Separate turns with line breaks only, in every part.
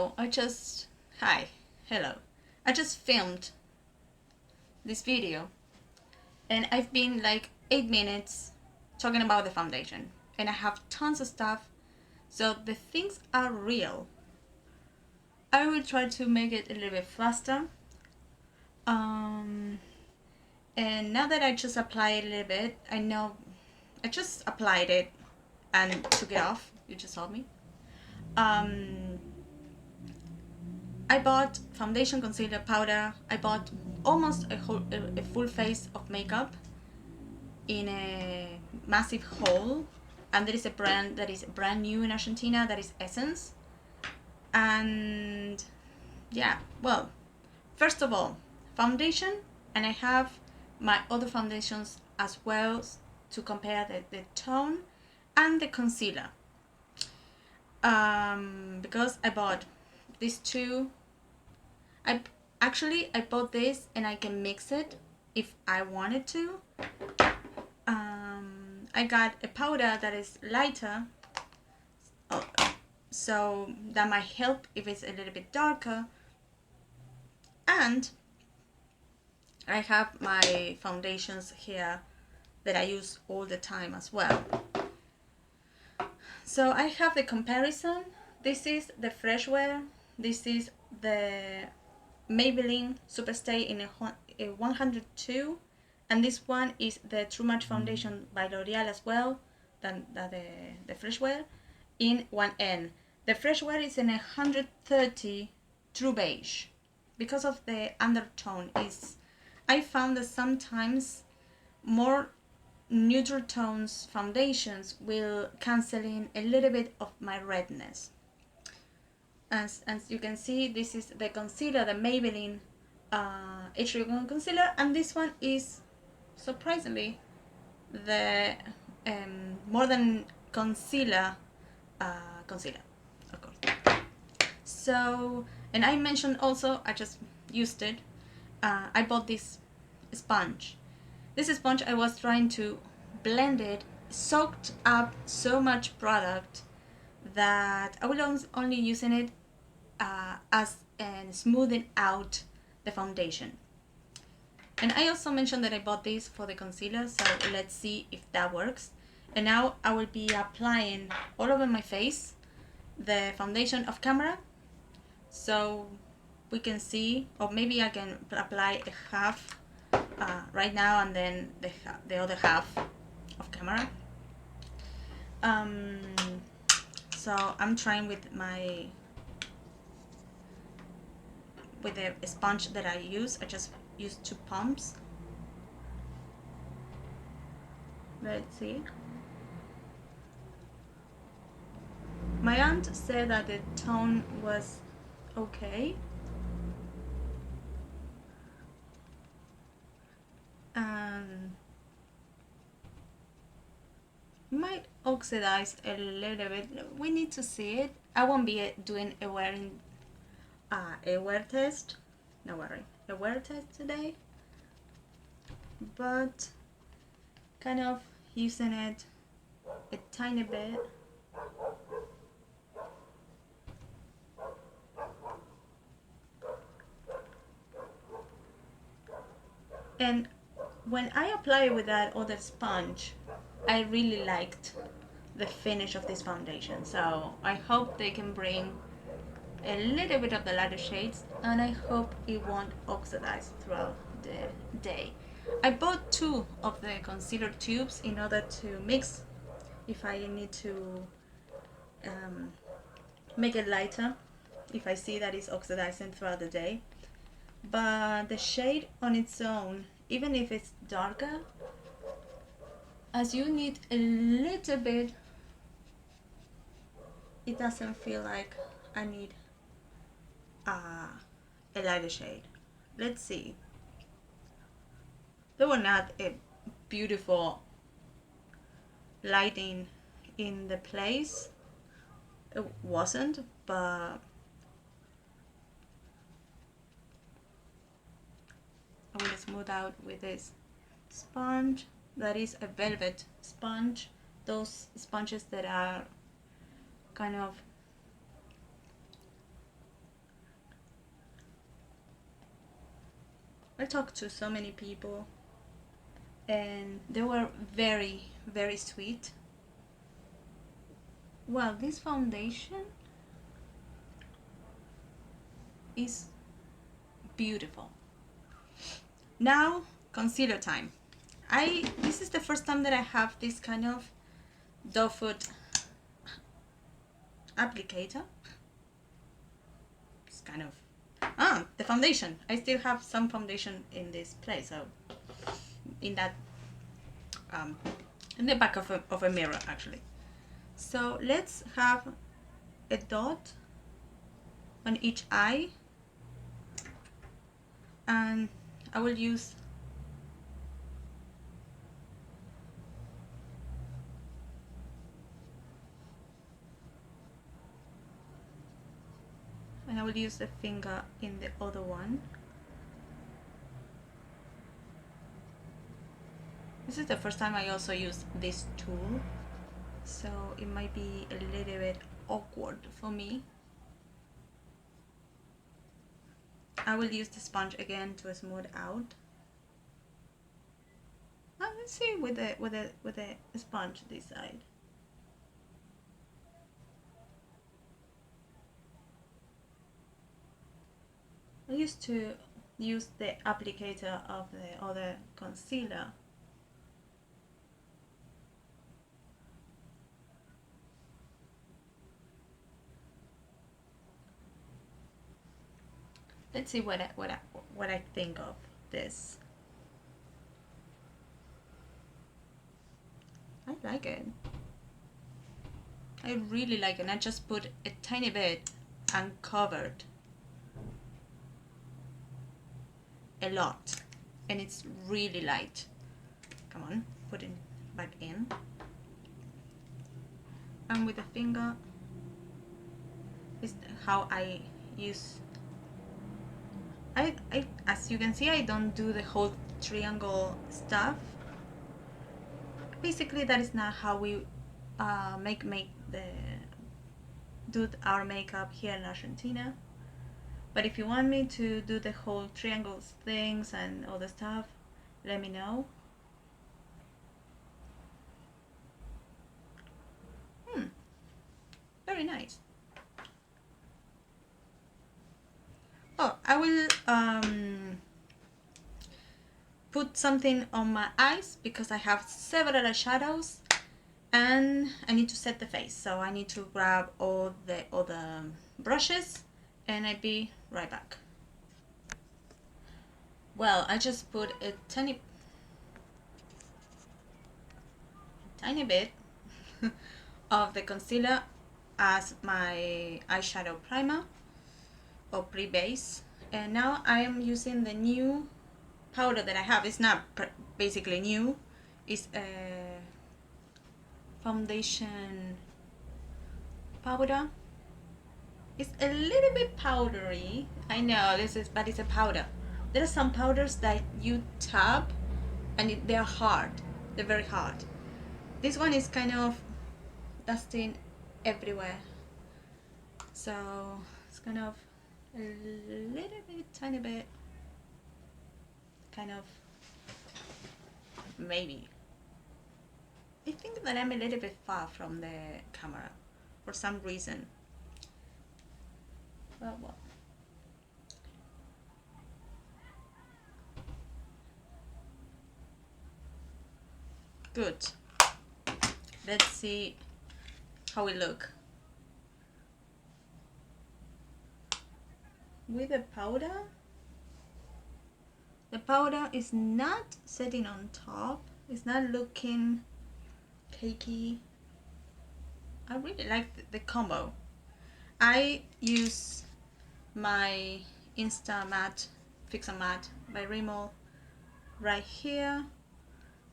So hello. I just filmed this video and I've been like 8 minutes talking about the foundation and I have tons of stuff, so the things are real. I will try to make it a little bit faster. And now that I just applied a little bit, I know I just applied it and took it off. You just saw me. I bought foundation, concealer, powder. I bought almost a full face of makeup in a massive haul, and there is a brand that is brand new in Argentina, that is Essence. And yeah, well, first of all, foundation, and I have my other foundations as well to compare the tone and the concealer, because I bought these two. I bought this and I can mix it if I wanted to. I got a powder that is lighter, so that might help if it's a little bit darker. And I have my foundations here that I use all the time as well. So I have the comparison. This is the Freshwear. This is the Maybelline Superstay in a 102, and this one is the True Match Foundation by L'Oreal as well, than the Freshwear in 1N. The Freshwear is in a 130 True Beige. Because of the undertone, I found that sometimes more neutral tones foundations will cancel in a little bit of my redness. As you can see, this is the concealer, the Maybelline H3 concealer, and this one is surprisingly the more than concealer, of course. So, and I mentioned also, I just used it. I bought this sponge. This sponge, I was trying to blend it, soaked up so much product that I will only using it as smoothing out the foundation. And I also mentioned that I bought this for the concealer, so let's see if that works. And now I will be applying all over my face the foundation off camera, so we can see, or maybe I can apply a half right now and then the other half off camera. So I'm trying with the sponge that I use. I just use 2 pumps. Let's see. My aunt said that the tone was okay. Might oxidize a little bit. We need to see it. I won't be doing a wear test. No worry, a wear test today. But kind of using it a tiny bit. And when I apply with that other sponge, I really liked the finish of this foundation. So I hope they can bring a little bit of the lighter shades, and I hope it won't oxidize throughout the day. I bought 2 of the concealer tubes in order to mix if I need to make it lighter, if I see that it's oxidizing throughout the day. But the shade on its own, even if it's darker, as you need a little bit, it doesn't feel like I need a lighter shade. Let's see. There were not a beautiful lighting in the place. It wasn't, but I will smooth out with this sponge. That is a velvet sponge. Those sponges that are kind of I talked to so many people and they were very, very sweet. Well, this foundation is beautiful. Now, concealer time. This is the first time that I have this kind of doe foot applicator. It's kind of the foundation. I still have some foundation in this place, so in that in the back of a mirror actually. So let's have a dot on each eye, and I will use the finger in the other one. This is the first time I also use this tool, so it might be a little bit awkward for me. I will use the sponge again to smooth out. Let's see with the sponge this side. I used to use the applicator of the other concealer. Let's see what I think of this. I like it. I really like it. I just put a tiny bit and covered a lot, and it's really light. Come on, put it back in. And with the finger is how I use. As you can see, I don't do the whole triangle stuff. Basically, that is not how we do our makeup here in Argentina. But if you want me to do the whole triangles things and all the stuff, let me know. Very nice. Oh, I will put something on my eyes because I have several eyeshadows and I need to set the face. So I need to grab all the other brushes and I'll be right back. Well, I just put a tiny bit of the concealer as my eyeshadow primer or pre-base, and now I am using the new powder that I have. It's not basically new, it's a foundation powder. It's a little bit powdery, I know but it's a powder. There are some powders that you tap and they're hard, they're very hard. This one is kind of dusting everywhere, so it's kind of a little bit, tiny bit, kind of, maybe. I think that I'm a little bit far from the camera for some reason. Well. Good. Let's see how we look. With the powder is not setting on top. It's not looking cakey. I really like the combo. I use my Insta Matte Fix and Matte by Rimmel right here,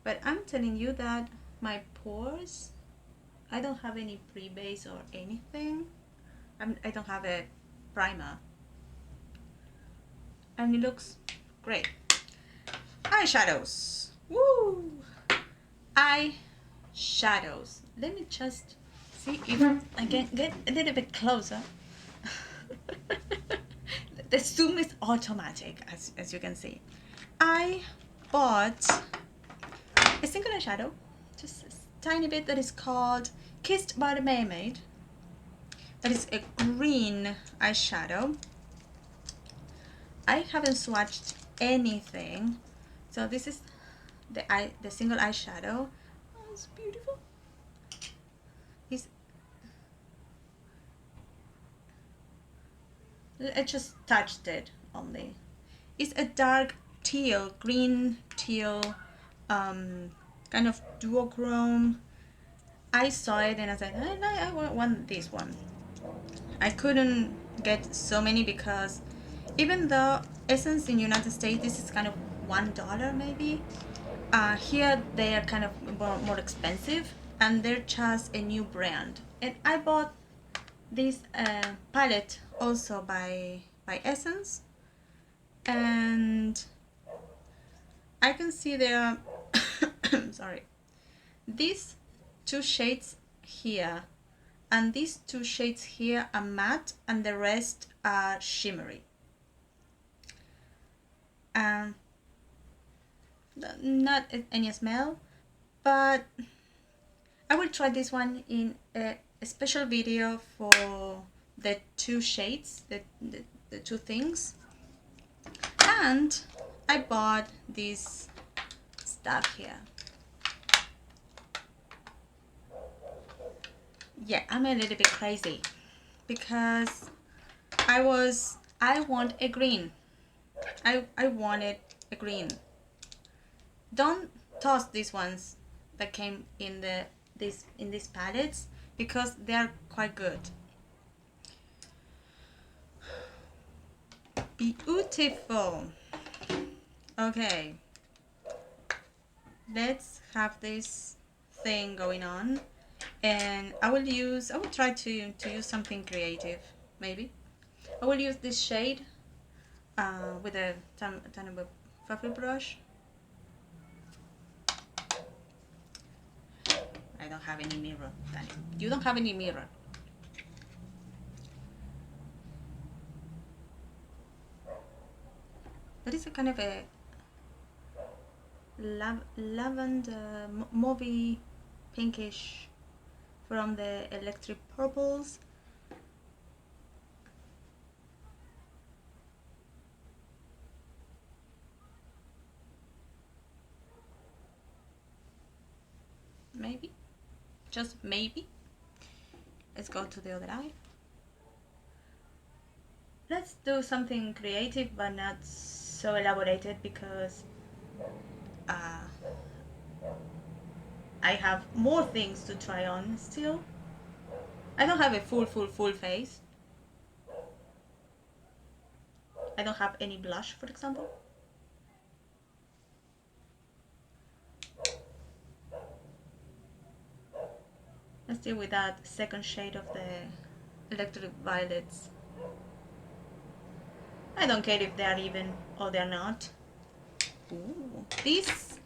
but I'm telling you that my pores, I don't have any pre-base or anything. I don't have a primer, and it looks great. Eyeshadows. Woo! Eyeshadows. Let me just see if I can get a little bit closer. The zoom is automatic, as you can see. I bought a single eyeshadow, just a tiny bit, that is called Kissed by the Mermaid. That is a green eyeshadow. I haven't swatched anything, so this is the single eyeshadow. Oh, it's beautiful. I just touched it only. It's a dark teal, green teal, kind of duochrome. I saw it and I said, I want this one. I couldn't get so many because even though Essence in United States, this is kind of $1 maybe. Here they are kind of more expensive, and they're just a new brand. And I bought this palette also by Essence, and I can see there are sorry, these two shades here and these two shades here are matte and the rest are shimmery. Not any smell, but I will try this one in a special video for the two shades, the two things. And I bought this stuff here. Yeah, I'm a little bit crazy because I want a green. I wanted a green. Don't toss these ones that came in these palettes because they are quite good. Beautiful. Okay, let's have this thing going on, and I will try to use something creative. Maybe I will use this shade with a tiny fluffy brush. I don't have any mirror, Danny. You don't have any mirror. That is a kind of a lavender mauvey pinkish from the Electric Purples. Maybe, just maybe. Let's go to the other eye. Let's do something creative but not so elaborated because I have more things to try on still. I don't have a full face. I don't have any blush, for example. Let's deal with that second shade of the Electric Violets. I don't care if they are even or they are not. Ooh, this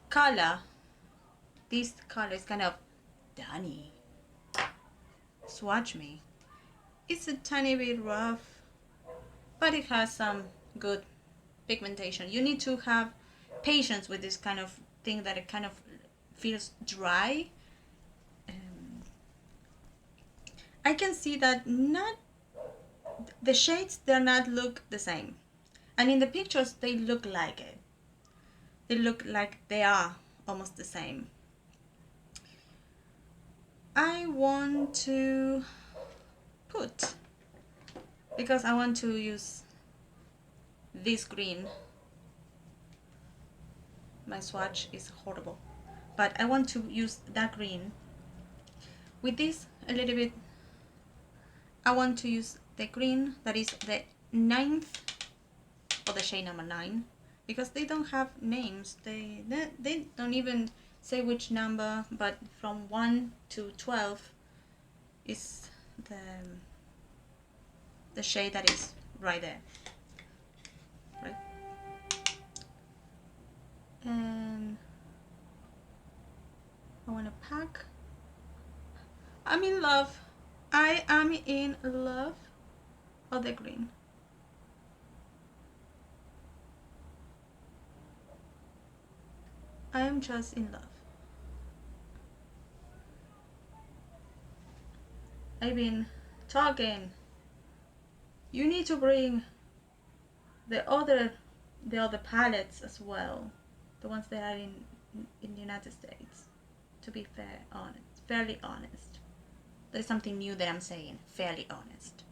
color is kind of Danny. Swatch me. It's a tiny bit rough, but it has some good pigmentation. You need to have patience with this kind of thing that it kind of feels dry. I can see that not the shades, they're not look the same, and in the pictures they look like it. They look like they are almost the same. I want to put, because I want to use this green. My swatch is horrible, but I want to use that green. With this a little bit, I want to use the green that is the 9th, or the shade number 9, because they don't have names. They don't even say which number, but from 1 to 12 is the shade that is right there, right? And I want to pack. I'm in love. I am in love of the green. I am just in love. I've been talking. You need to bring the other palettes as well, the ones that are in the United States. To be fairly honest. There's something new that I'm saying. Fairly honest.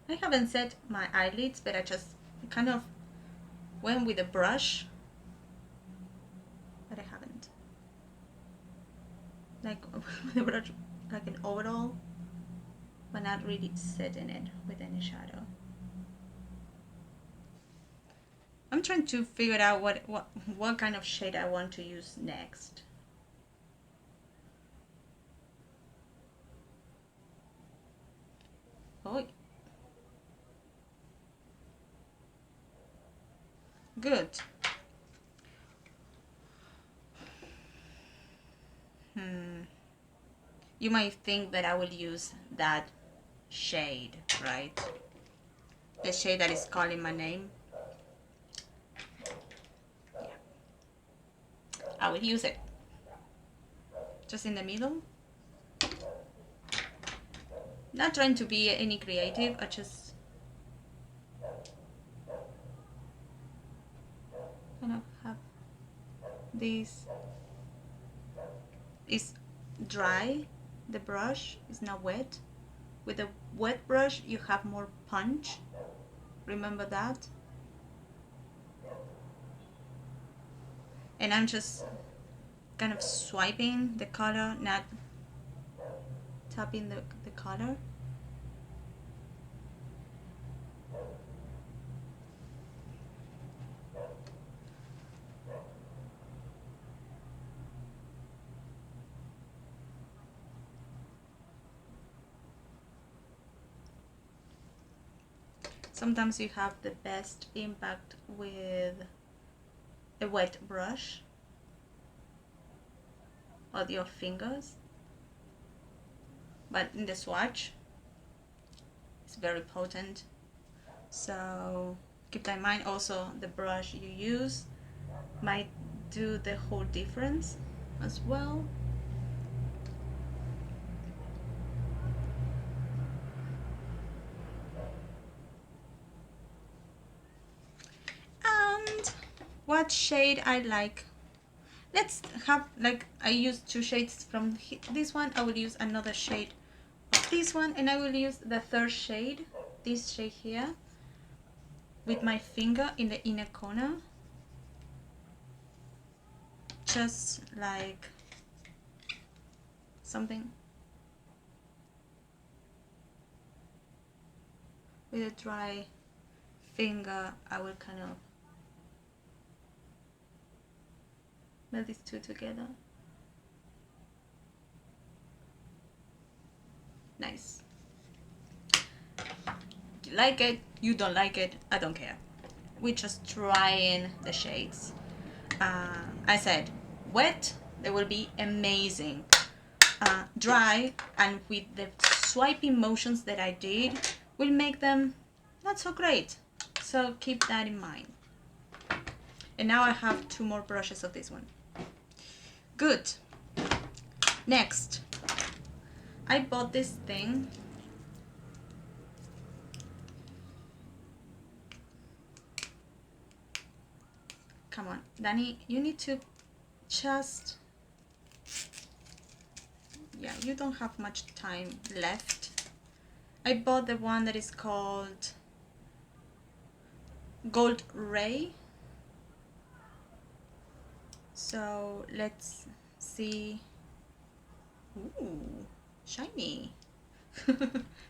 I haven't set my eyelids, but I just kind of went with a brush, but I haven't. Like with a brush, like an overall, but not really setting it with any shadow. I'm trying to figure out what kind of shade I want to use next. Oh, good. You might think that I will use that shade, right? The shade that is calling my name. Yeah. I will use it. Just in the middle. Not trying to be any creative, I just kind of have this. It's dry, the brush is not wet. With a wet brush you have more punch, remember that? And I'm just kind of swiping the color, not tapping the color. Sometimes you have the best impact with a wet brush or your fingers, but in the swatch it's very potent, so keep that in mind. Also, the brush you use might do the whole difference as well. What shade I like? Let's have, like, I used two shades from this one. I will use another shade of this one, and I will use the third shade, this shade here, with my finger in the inner corner, just like something. With a dry finger I will kind of melt these two together. Nice. You like it, you don't like it, I don't care. We're just trying the shades. I said wet, they will be amazing. Dry, and with the swiping motions that I did, will make them not so great. So keep that in mind. And now I have two more brushes of this one. Good. Next, I bought this thing. Come on, Danny, you need to just... Yeah, you don't have much time left. I bought the one that is called Gold Ray. So let's see. Ooh, shiny.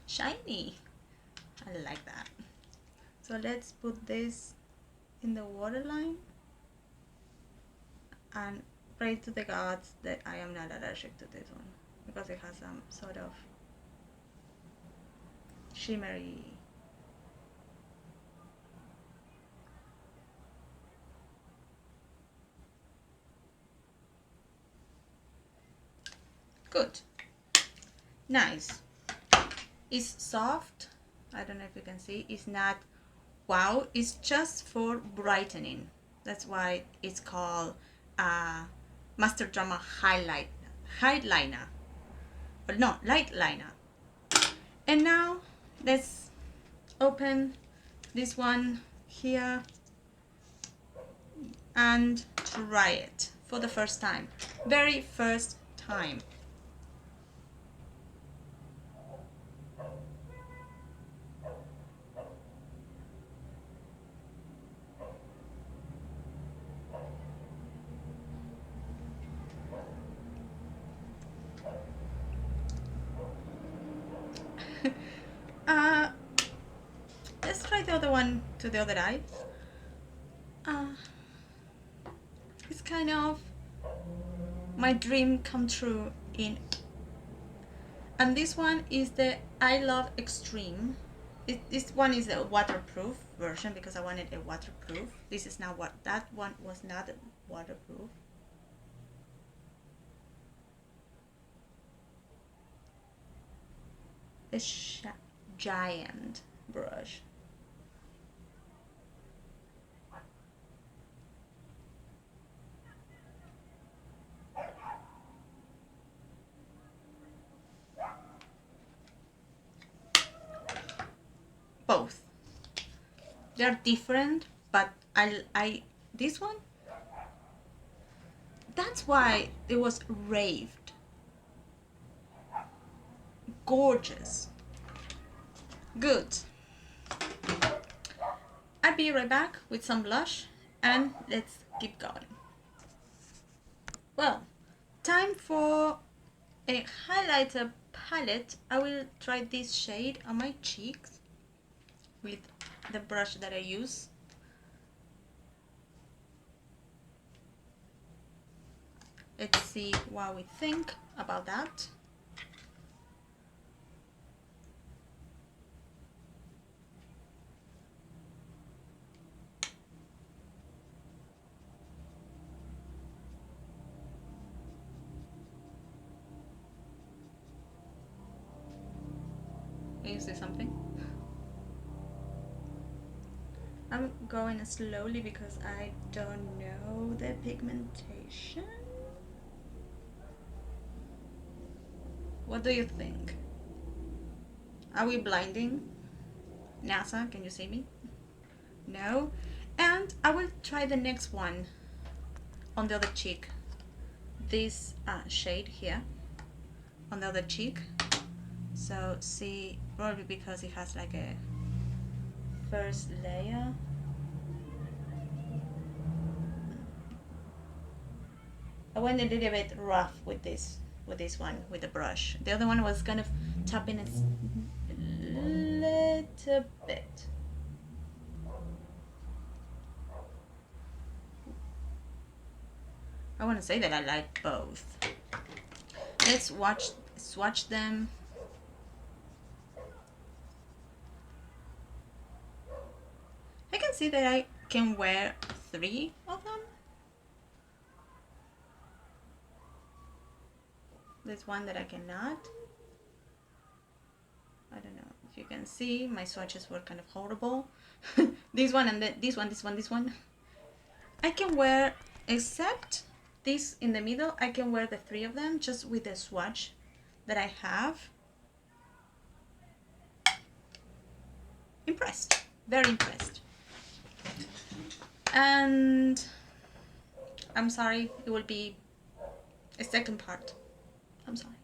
Shiny. I like that. So let's put this in the waterline and pray to the gods that I am not allergic to this one, because it has some sort of shimmery. Good. Nice. It's soft, I don't know if you can see, it's not wow, it's just for brightening. That's why it's called Master Drama Highlighter. But no, Lightliner. And now let's open this one here and try it for the first time. Very first time. Let's try the other one to the other eye. It's kind of my dream come true in, and this one is the I Love Extreme. This one is a waterproof version because I wanted a waterproof. This is not what, that one was not waterproof. A giant brush. Both. They're different, but I this one, that's why it was raved. Gorgeous. Good. I'll be right back with some blush and let's keep going. Well, time for a highlighter palette. I will try this shade on my cheeks with the brush that I use. Let's see what we think about that. Can you see something? I'm going slowly because I don't know the pigmentation. What do you think? Are we blinding? NASA, can you see me? No? And I will try the next one on the other cheek. This shade here on the other cheek. So see, probably because it has like a first layer. I went a little bit rough with this one, with the brush. The other one was kind of tapping it a little bit. I want to say that I like both. Let's swatch them. I can see that I can wear 3 of them. There's one that I cannot. I don't know if you can see, my swatches were kind of horrible. This one and then this one. I can wear, except this in the middle, I can wear the 3 of them just with the swatch that I have. Impressed, very impressed. And I'm sorry, it will be a second part. I'm sorry.